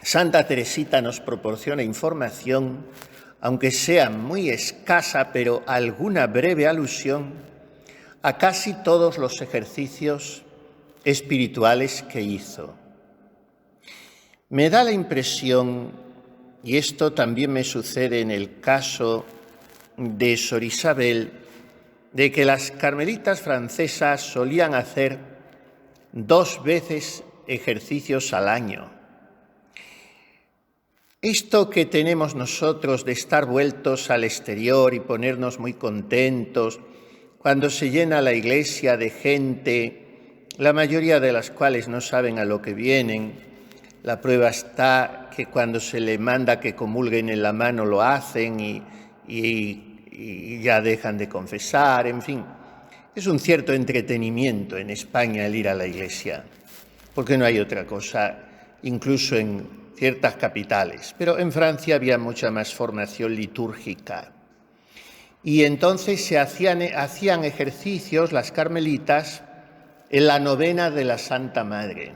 Santa Teresita nos proporciona información, aunque sea muy escasa, pero alguna breve alusión a casi todos los ejercicios espirituales que hizo. Me da la impresión, y esto también me sucede en el caso de Sor Isabel, de que las carmelitas francesas solían hacer 2 veces ejercicios al año. Esto que tenemos nosotros de estar vueltos al exterior y ponernos muy contentos cuando se llena la iglesia de gente, la mayoría de las cuales no saben a lo que vienen, la prueba está que cuando se le manda que comulguen en la mano lo hacen y ya dejan de confesar, en fin. Es un cierto entretenimiento en España el ir a la iglesia, porque no hay otra cosa, incluso en ciertas capitales. Pero en Francia había mucha más formación litúrgica. Y entonces se hacían ejercicios, las carmelitas, en la novena de la Santa Madre.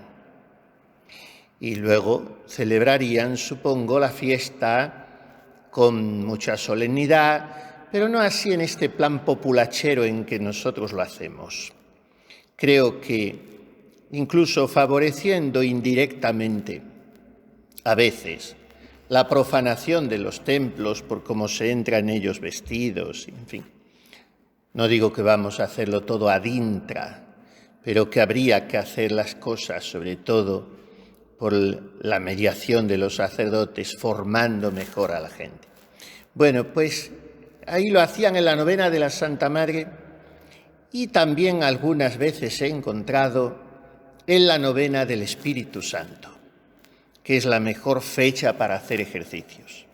Y luego celebrarían, supongo, la fiesta con mucha solemnidad, pero no así en este plan populachero en que nosotros lo hacemos. Creo que incluso favoreciendo indirectamente, a veces, la profanación de los templos por cómo se entra en ellos vestidos, en fin. No digo que vamos a hacerlo todo ad intra, pero que habría que hacer las cosas, sobre todo por la mediación de los sacerdotes, formando mejor a la gente. Bueno, pues ahí lo hacían en la novena de la Santa Madre y también algunas veces he encontrado en la novena del Espíritu Santo, que es la mejor fecha para hacer ejercicios.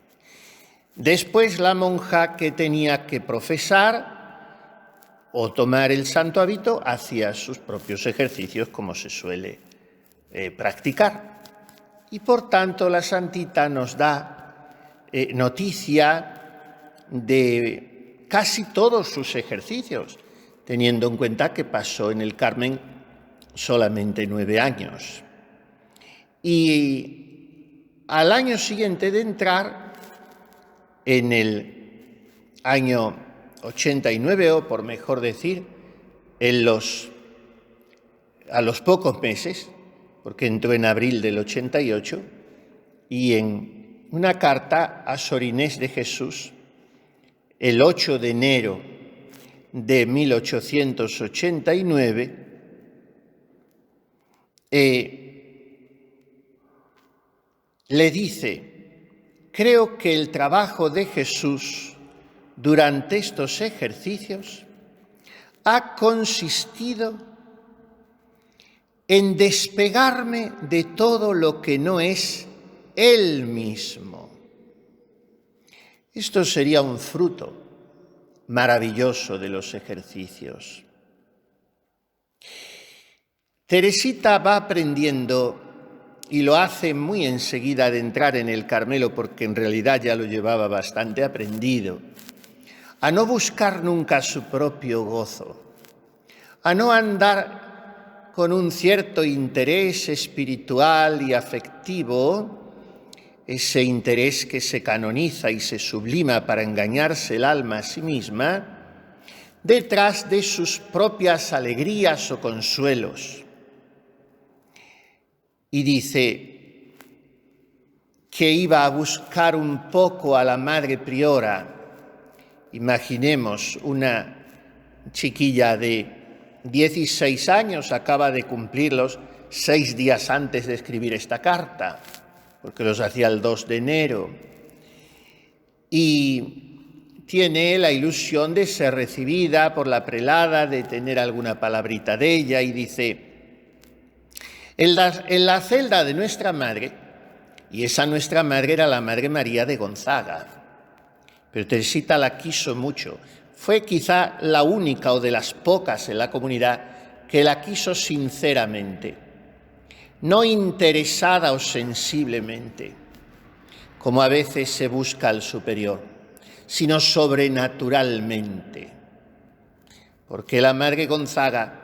Después la monja que tenía que profesar o tomar el santo hábito hacía sus propios ejercicios como se suele practicar. Y por tanto la santita nos da noticia de casi todos sus ejercicios, teniendo en cuenta que pasó en el Carmen solamente 9 años. Y al año siguiente de entrar, en el año 89, o por mejor decir, a los pocos meses, porque entró en abril del 88, y en una carta a Sor Inés de Jesús, el 8 de enero de 1889, le dice: creo que el trabajo de Jesús durante estos ejercicios ha consistido en despegarme de todo lo que no es Él mismo. Esto sería un fruto maravilloso de los ejercicios. Teresita va aprendiendo, y lo hace muy enseguida de entrar en el Carmelo, porque en realidad ya lo llevaba bastante aprendido, a no buscar nunca su propio gozo, a no andar con un cierto interés espiritual y afectivo, ese interés que se canoniza y se sublima para engañarse el alma a sí misma, detrás de sus propias alegrías o consuelos. Y dice que iba a buscar un poco a la Madre Priora. Imaginemos una chiquilla de 16 años, acaba de cumplirlos 6 días antes de escribir esta carta, porque los hacía el 2 de enero. Y tiene la ilusión de ser recibida por la prelada, de tener alguna palabrita de ella, y dice: en la celda de nuestra madre, y esa nuestra madre era la Madre María de Gonzaga, pero Teresita la quiso mucho. Fue quizá la única o de las pocas en la comunidad que la quiso sinceramente, no interesada o sensiblemente, como a veces se busca al superior, sino sobrenaturalmente. Porque la Madre Gonzaga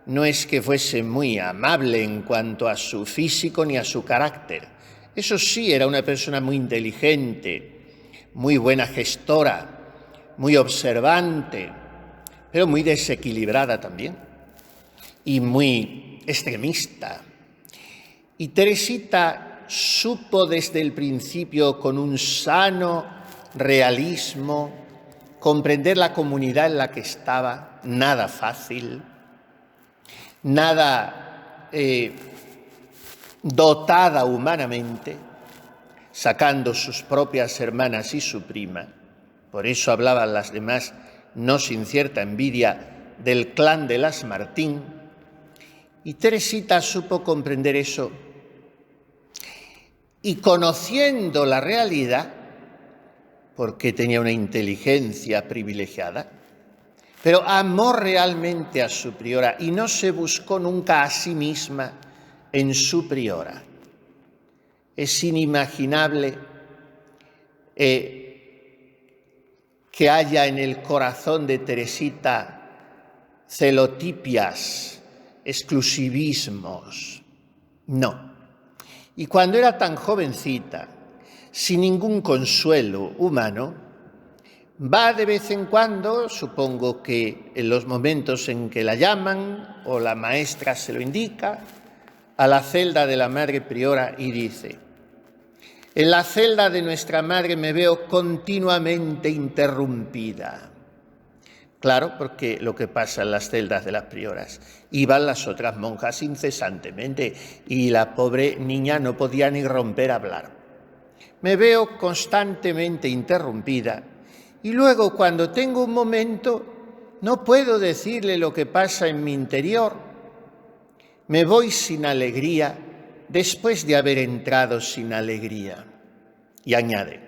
no es que fuese muy amable en cuanto a su físico ni a su carácter, Eso sí, era una persona muy inteligente, muy buena gestora, muy observante, pero muy desequilibrada también y muy extremista. Y Teresita supo desde el principio, con un sano realismo, comprender la comunidad en la que estaba, nada fácil, nada dotada humanamente, sacando sus propias hermanas y su prima. Por eso hablaban las demás, no sin cierta envidia, del clan de las Martín. Y Teresita supo comprender eso. Y conociendo la realidad, porque tenía una inteligencia privilegiada, pero amó realmente a su priora y no se buscó nunca a sí misma en su priora. Es inimaginable que haya en el corazón de Teresita celotipias, exclusivismos. No. Y cuando era tan jovencita, sin ningún consuelo humano, va de vez en cuando, supongo que en los momentos en que la llaman o la maestra se lo indica, a la celda de la madre priora y dice: en la celda de nuestra madre me veo continuamente interrumpida. Claro, porque lo que pasa en las celdas de las prioras, iban las otras monjas incesantemente y la pobre niña no podía ni romper a hablar. Me veo constantemente interrumpida y luego, cuando tengo un momento, no puedo decirle lo que pasa en mi interior. Me voy sin alegría después de haber entrado sin alegría. Y añade: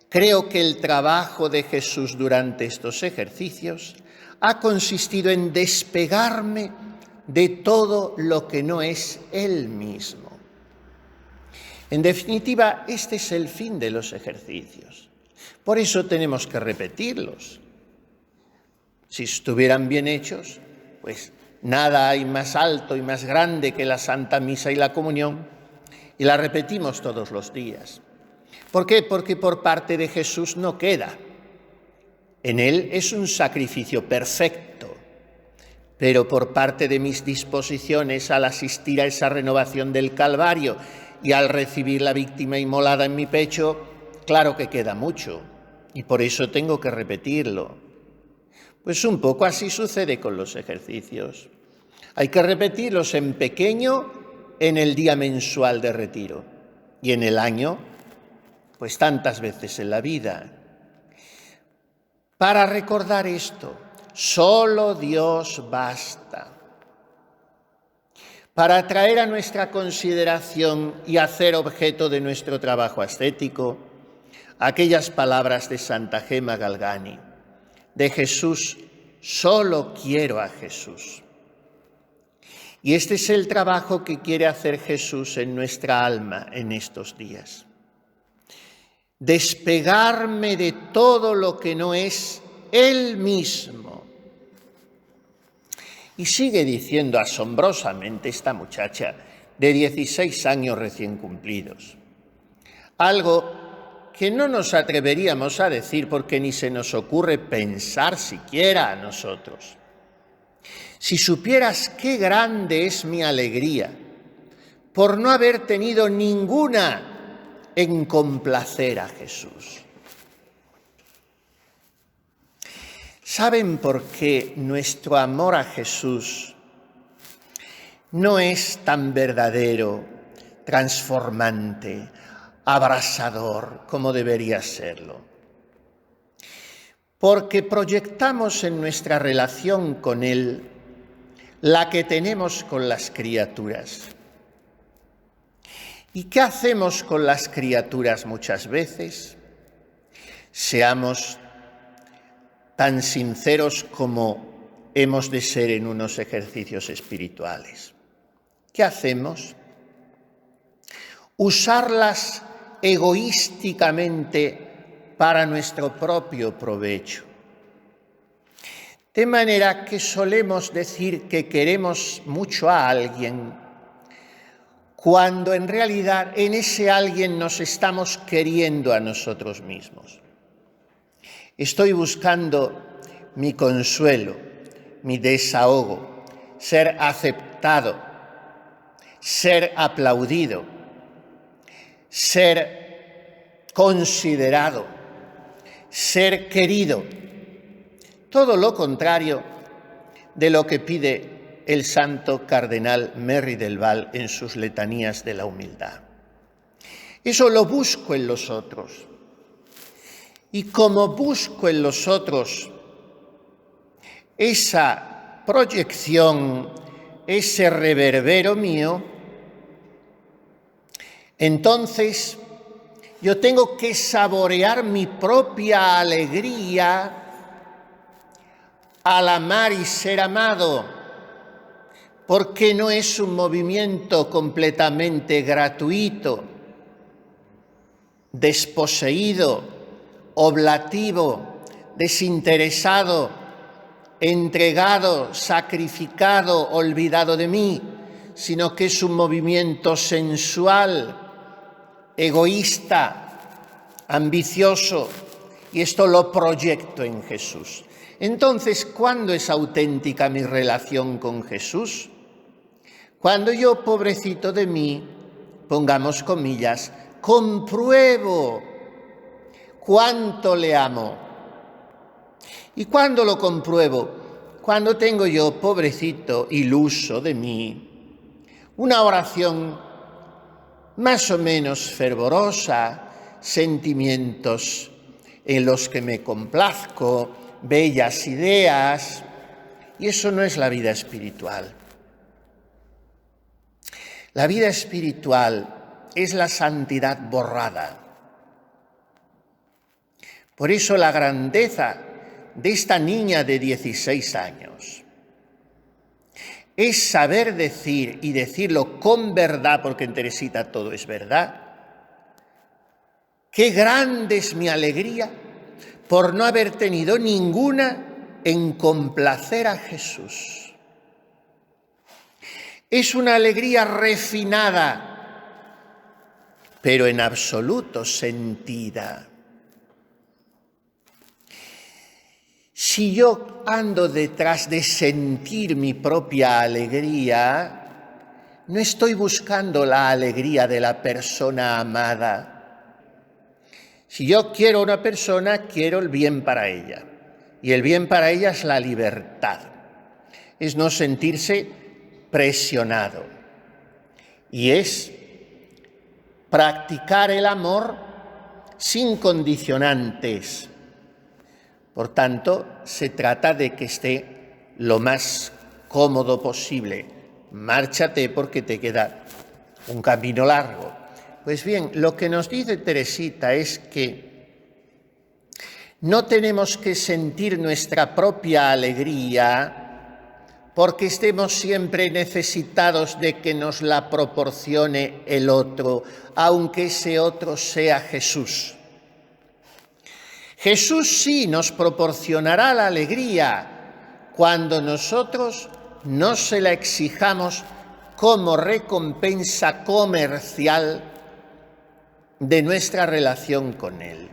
creo que el trabajo de Jesús durante estos ejercicios ha consistido en despegarme de todo lo que no es Él mismo. En definitiva, este es el fin de los ejercicios. Por eso tenemos que repetirlos. Si estuvieran bien hechos, pues nada hay más alto y más grande que la Santa Misa y la comunión, y la repetimos todos los días. ¿Por qué? Porque por parte de Jesús no queda. En Él es un sacrificio perfecto, pero por parte de mis disposiciones al asistir a esa renovación del Calvario y al recibir la víctima inmolada en mi pecho, claro que queda mucho, y por eso tengo que repetirlo. Pues un poco así sucede con los ejercicios. Hay que repetirlos en pequeño en el día mensual de retiro y en el año, pues tantas veces en la vida. Para recordar esto, solo Dios basta. Para traer a nuestra consideración y hacer objeto de nuestro trabajo ascético aquellas palabras de Santa Gema Galgani: de Jesús, solo quiero a Jesús. Y este es el trabajo que quiere hacer Jesús en nuestra alma en estos días. Despegarme de todo lo que no es Él mismo. Y sigue diciendo asombrosamente esta muchacha de 16 años recién cumplidos. Algo que no nos atreveríamos a decir porque ni se nos ocurre pensar siquiera a nosotros. Si supieras qué grande es mi alegría por no haber tenido ninguna en complacer a Jesús. ¿Saben por qué nuestro amor a Jesús no es tan verdadero, transformante, abrasador como debería serlo? Porque proyectamos en nuestra relación con Él la que tenemos con las criaturas. ¿Y qué hacemos con las criaturas muchas veces? Seamos tan sinceros como hemos de ser en unos ejercicios espirituales. ¿Qué hacemos? Usarlas egoísticamente para nuestro propio provecho. De manera que solemos decir que queremos mucho a alguien cuando en realidad en ese alguien nos estamos queriendo a nosotros mismos. Estoy buscando mi consuelo, mi desahogo, ser aceptado, ser aplaudido, ser considerado, ser querido. Todo lo contrario de lo que pide el santo cardenal Merry del Val en sus letanías de la humildad. Eso lo busco en los otros. Y como busco en los otros esa proyección, ese reverbero mío, entonces yo tengo que saborear mi propia alegría al amar y ser amado, porque no es un movimiento completamente gratuito, desposeído, oblativo, desinteresado, entregado, sacrificado, olvidado de mí, sino que es un movimiento sensual, egoísta, ambicioso, y esto lo proyecto en Jesús. Entonces, ¿cuándo es auténtica mi relación con Jesús? Cuando yo, pobrecito de mí, pongamos comillas, compruebo cuánto le amo. ¿Y cuándo lo compruebo? Cuando tengo yo, pobrecito, iluso de mí, una oración más o menos fervorosa, sentimientos en los que me complazco, bellas ideas, y eso no es la vida espiritual. La vida espiritual es la santidad borrada. Por eso la grandeza de esta niña de 16 años es saber decir y decirlo con verdad, porque en Teresita todo es verdad. Qué grande es mi alegría por no haber tenido ninguna en complacer a Jesús. Es una alegría refinada, pero en absoluto sentida. Si yo ando detrás de sentir mi propia alegría, no estoy buscando la alegría de la persona amada. Si yo quiero a una persona, quiero el bien para ella. Y el bien para ella es la libertad. Es no sentirse presionado. Y es practicar el amor sin condicionantes. Por tanto, se trata de que esté lo más cómodo posible. Márchate porque te queda un camino largo. Pues bien, lo que nos dice Teresita es que no tenemos que sentir nuestra propia alegría porque estemos siempre necesitados de que nos la proporcione el otro, aunque ese otro sea Jesús. Jesús sí nos proporcionará la alegría cuando nosotros no se la exijamos como recompensa comercial de nuestra relación con Él.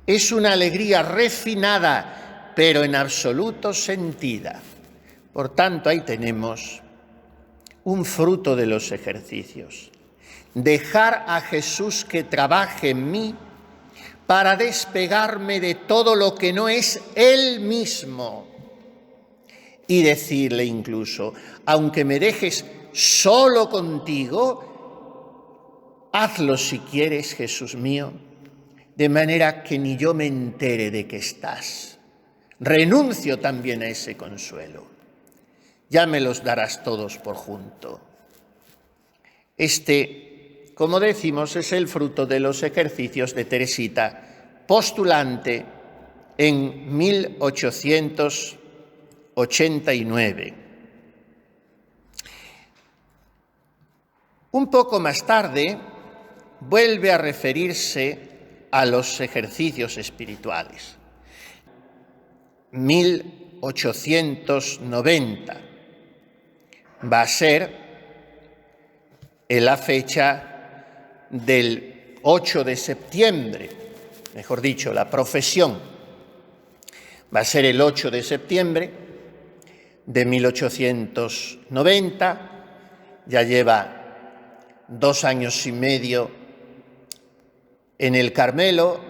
Es una alegría refinada, pero en absoluto sentida. Por tanto, ahí tenemos un fruto de los ejercicios. Dejar a Jesús que trabaje en mí para despegarme de todo lo que no es Él mismo. Y decirle incluso, aunque me dejes solo contigo, hazlo si quieres, Jesús mío, de manera que ni yo me entere de que estás. Renuncio también a ese consuelo. Ya me los darás todos por junto. Como decimos, es el fruto de los ejercicios de Teresita, postulante en 1889. Un poco más tarde, vuelve a referirse a los ejercicios espirituales. 1890 va a ser en la fecha del 8 de septiembre, mejor dicho, la profesión va a ser el 8 de septiembre de 1890, ya lleva 2 años y medio en el Carmelo,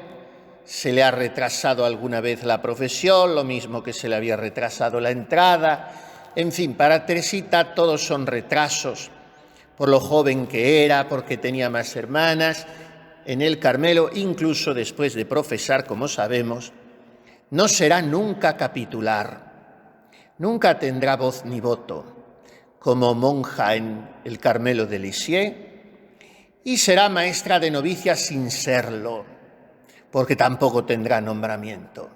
se le ha retrasado alguna vez la profesión, lo mismo que se le había retrasado la entrada. En fin, para Teresita todos son retrasos, por lo joven que era, porque tenía más hermanas. En el Carmelo, incluso después de profesar, como sabemos, no será nunca capitular, nunca tendrá voz ni voto, como monja en el Carmelo de Lisieux, y será maestra de novicias sin serlo, porque tampoco tendrá nombramiento.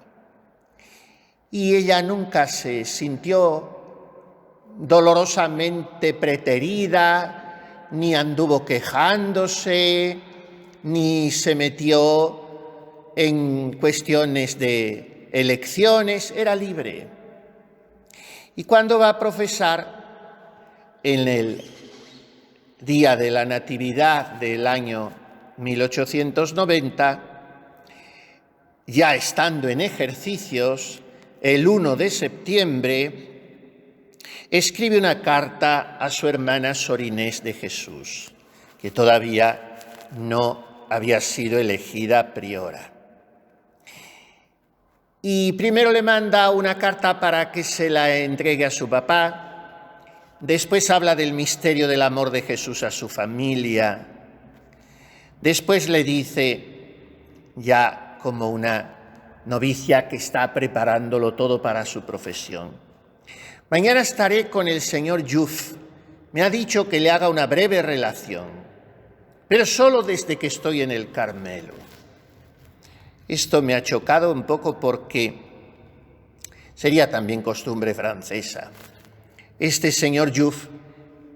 Y ella nunca se sintió dolorosamente preterida, ni anduvo quejándose, ni se metió en cuestiones de elecciones, era libre. Y cuando va a profesar en el día de la Natividad del año 1890, ya estando en ejercicios, el 1 de septiembre, escribe una carta a su hermana Sor Inés de Jesús, que todavía no había sido elegida priora. Y primero le manda una carta para que se la entregue a su papá, después habla del misterio del amor de Jesús a su familia, después le dice, ya como una novicia que está preparándolo todo para su profesión: mañana estaré con el señor Yuff, me ha dicho que le haga una breve relación, pero solo desde que estoy en el Carmelo. Esto me ha chocado un poco porque sería también costumbre francesa. Este señor Yuff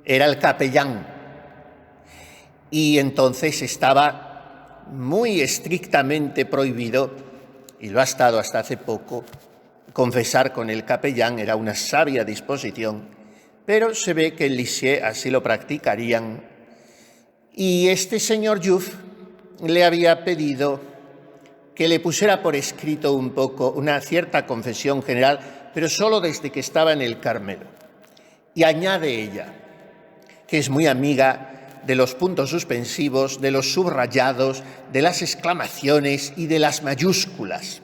era el capellán y entonces estaba muy estrictamente prohibido, y lo ha estado hasta hace poco, confesar con el capellán. Era una sabia disposición, pero se ve que en Lisieux así lo practicarían. Y este señor Yuff le había pedido que le pusiera por escrito un poco una cierta confesión general, pero solo desde que estaba en el Carmelo. Y añade ella, que es muy amiga de los puntos suspensivos, de los subrayados, de las exclamaciones y de las mayúsculas.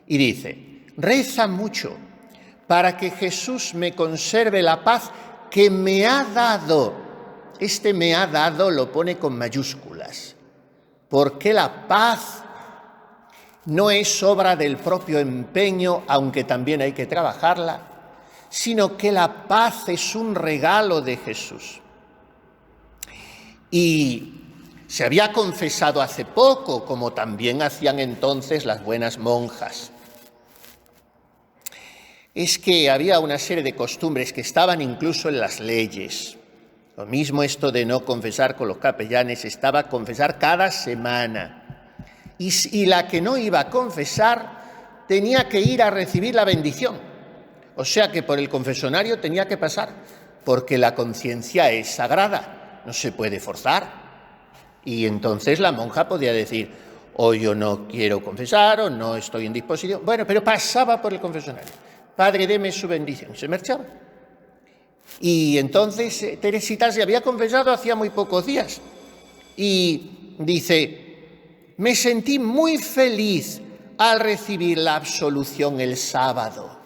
Y dice: reza mucho para que Jesús me conserve la paz que me ha dado. Este "me ha dado" lo pone con mayúsculas, porque la paz no es obra del propio empeño, aunque también hay que trabajarla, sino que la paz es un regalo de Jesús. Y se había confesado hace poco, como también hacían entonces las buenas monjas. Es que había una serie de costumbres que estaban incluso en las leyes. Lo mismo esto de no confesar con los capellanes, estaba confesar cada semana. Y la que no iba a confesar tenía que ir a recibir la bendición. O sea que por el confesonario tenía que pasar, porque la conciencia es sagrada, no se puede forzar. Y entonces la monja podía decir: o yo no quiero confesar, o no estoy en disposición. Bueno, pero pasaba por el confesonario. Padre, deme su bendición. Se marchaba. Y entonces Teresita se había confesado hacía muy pocos días. Y dice: me sentí muy feliz al recibir la absolución el sábado.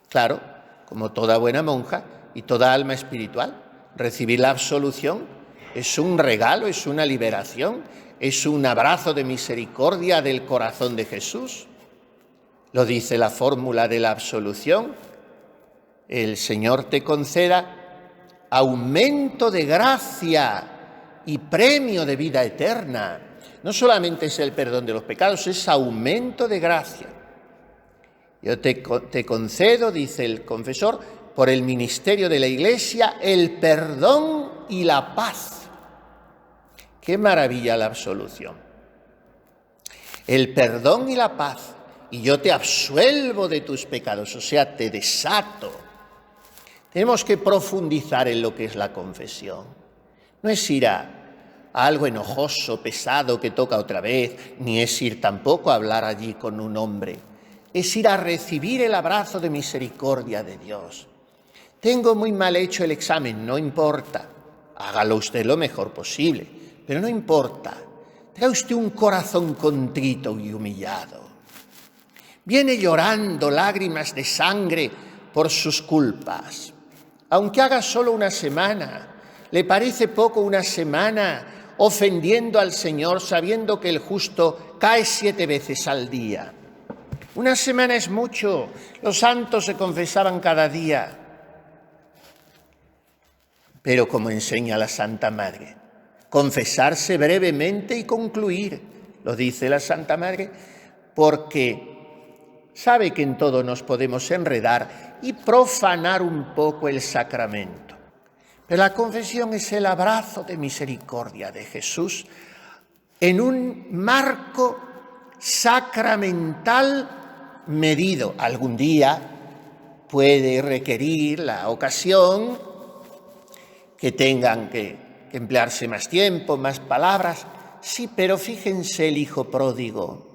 Claro, como toda buena monja y toda alma espiritual, recibir la absolución es un regalo, es una liberación, es un abrazo de misericordia del corazón de Jesús. Lo dice la fórmula de la absolución: el Señor te conceda aumento de gracia y premio de vida eterna. No solamente es el perdón de los pecados, es aumento de gracia. Yo te concedo, dice el confesor, por el ministerio de la Iglesia, el perdón y la paz. ¡Qué maravilla la absolución! El perdón y la paz. Y yo te absuelvo de tus pecados, o sea, te desato. Tenemos que profundizar en lo que es la confesión. No es ir a algo enojoso, pesado, que toca otra vez, ni es ir tampoco a hablar allí con un hombre. Es ir a recibir el abrazo de misericordia de Dios. Tengo muy mal hecho el examen, no importa. Hágalo usted lo mejor posible, pero no importa. Trae usted un corazón contrito y humillado. Viene llorando lágrimas de sangre por sus culpas. Aunque haga solo una semana, ¿le parece poco una semana ofendiendo al Señor sabiendo que el justo cae 7 veces al día? Una semana es mucho. Los santos se confesaban cada día. Pero como enseña la Santa Madre, confesarse brevemente y concluir, lo dice la Santa Madre, porque sabe que en todo nos podemos enredar y profanar un poco el sacramento. Pero la confesión es el abrazo de misericordia de Jesús en un marco sacramental medido. Algún día puede requerir la ocasión que tengan que emplearse más tiempo, más palabras. Sí, pero fíjense el hijo pródigo.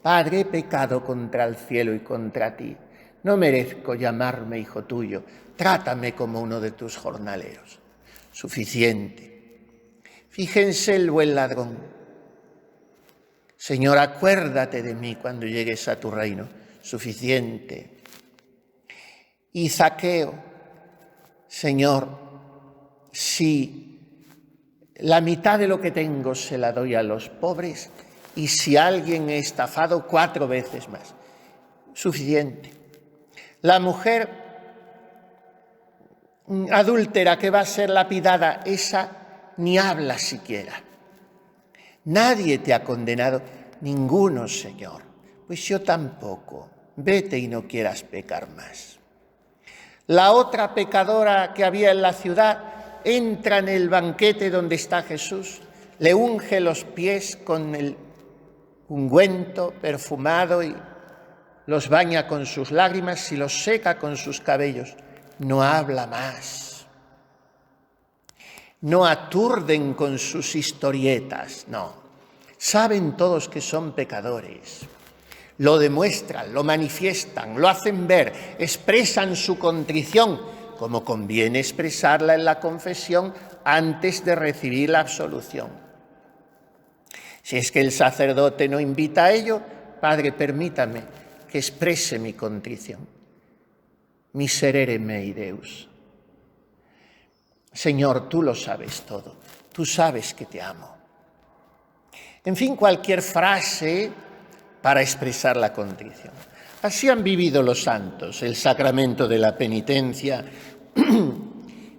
Padre, he pecado contra el cielo y contra ti. No merezco llamarme hijo tuyo. Trátame como uno de tus jornaleros. Suficiente. Fíjense el buen ladrón. Señor, acuérdate de mí cuando llegues a tu reino. Suficiente. Y Zaqueo, Señor, si la mitad de lo que tengo se la doy a los pobres y si alguien he estafado 4 veces más. Suficiente. La mujer adúltera que va a ser lapidada, esa ni habla siquiera. Nadie te ha condenado, ninguno, Señor. Pues yo tampoco. Vete y no quieras pecar más. La otra pecadora que había en la ciudad entra en el banquete donde está Jesús, le unge los pies con el ungüento perfumado y los baña con sus lágrimas y los seca con sus cabellos. No habla más. No aturden con sus historietas, no. Saben todos que son pecadores. Lo demuestran, lo manifiestan, lo hacen ver, expresan su contrición, como conviene expresarla en la confesión antes de recibir la absolución. Si es que el sacerdote no invita a ello, Padre, permítame que exprese mi contrición. Miserere mei Deus. Señor, tú lo sabes todo, tú sabes que te amo. En fin, cualquier frase para expresar la contrición. Así han vivido los santos el sacramento de la penitencia.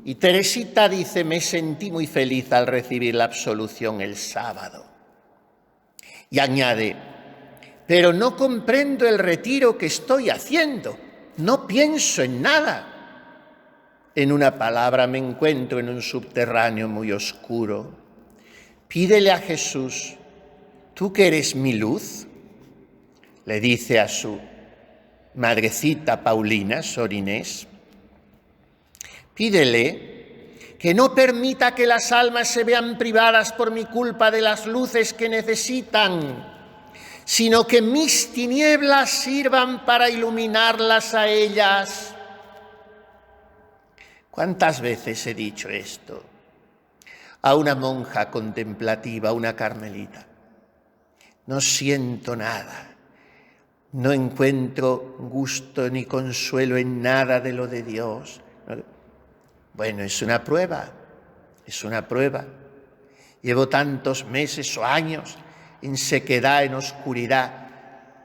Y Teresita dice, me sentí muy feliz al recibir la absolución el sábado. Y añade, pero no comprendo el retiro que estoy haciendo, no pienso en nada. En una palabra, me encuentro en un subterráneo muy oscuro. Pídele a Jesús, tú que eres mi luz, le dice a su madrecita Paulina, Sor Inés, pídele que no permita que las almas se vean privadas por mi culpa de las luces que necesitan, sino que mis tinieblas sirvan para iluminarlas a ellas. ¿Cuántas veces he dicho esto a una monja contemplativa, a una carmelita? No siento nada. No encuentro gusto ni consuelo en nada de lo de Dios. Bueno, es una prueba, es una prueba. Llevo tantos meses o años en sequedad, en oscuridad.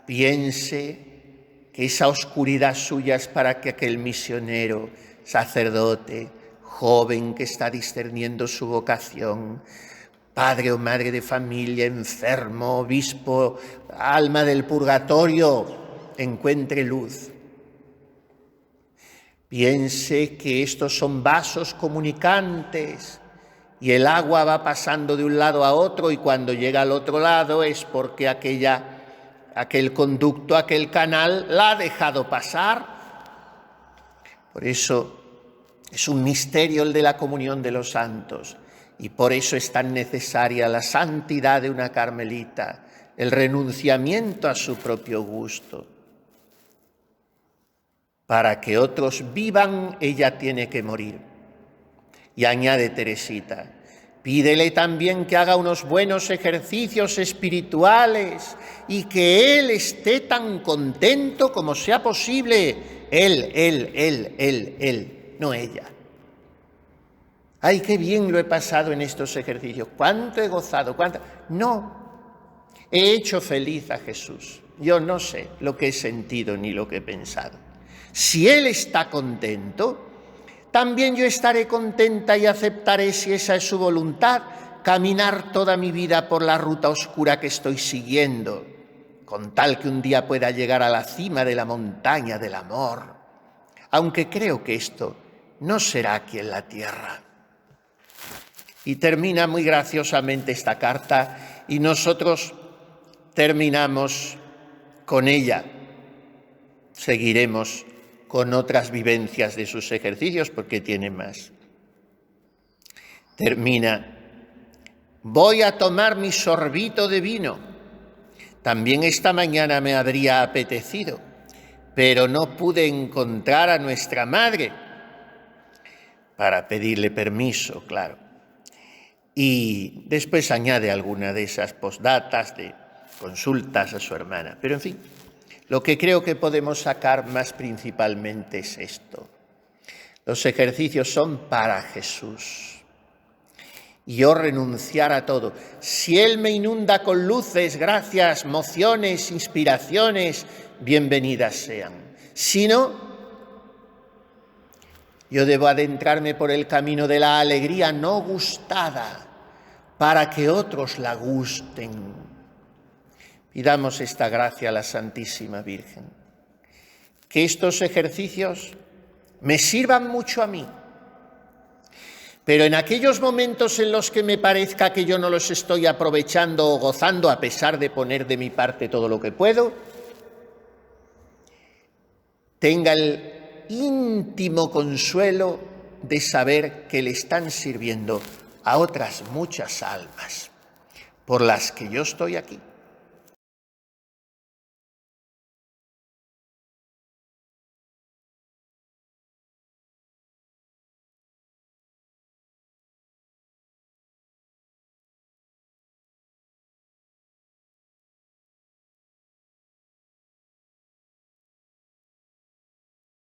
Piense que esa oscuridad suya es para que aquel misionero, sacerdote, joven que está discerniendo su vocación, padre o madre de familia, enfermo, obispo, alma del purgatorio, encuentre luz. Piense que estos son vasos comunicantes y el agua va pasando de un lado a otro y cuando llega al otro lado es porque aquel conducto, aquel canal la ha dejado pasar. Por eso es un misterio el de la comunión de los santos. Y por eso es tan necesaria la santidad de una carmelita, el renunciamiento a su propio gusto. Para que otros vivan, ella tiene que morir. Y añade Teresita, pídele también que haga unos buenos ejercicios espirituales y que él esté tan contento como sea posible. Él, no ella. ¡Ay, qué bien lo he pasado en estos ejercicios! ¡Cuánto he gozado! ¡Cuánto! No, he hecho feliz a Jesús. Yo no sé lo que he sentido ni lo que he pensado. Si Él está contento, también yo estaré contenta y aceptaré, si esa es su voluntad, caminar toda mi vida por la ruta oscura que estoy siguiendo, con tal que un día pueda llegar a la cima de la montaña del amor, aunque creo que esto no será aquí en la tierra. Y termina muy graciosamente esta carta y nosotros terminamos con ella. Seguiremos con otras vivencias de sus ejercicios porque tiene más. Termina, voy a tomar mi sorbito de vino. También esta mañana me habría apetecido, pero no pude encontrar a nuestra madre para pedirle permiso, claro. Y después añade alguna de esas postdatas de consultas a su hermana. Pero en fin, lo que creo que podemos sacar más principalmente es esto. Los ejercicios son para Jesús. Y yo renunciar a todo. Si Él me inunda con luces, gracias, mociones, inspiraciones, bienvenidas sean. Si no, yo debo adentrarme por el camino de la alegría no gustada, para que otros la gusten. Pidamos esta gracia a la Santísima Virgen. Que estos ejercicios me sirvan mucho a mí, pero en aquellos momentos en los que me parezca que yo no los estoy aprovechando o gozando, a pesar de poner de mi parte todo lo que puedo, tenga el íntimo consuelo de saber que le están sirviendo a otras muchas almas por las que yo estoy aquí.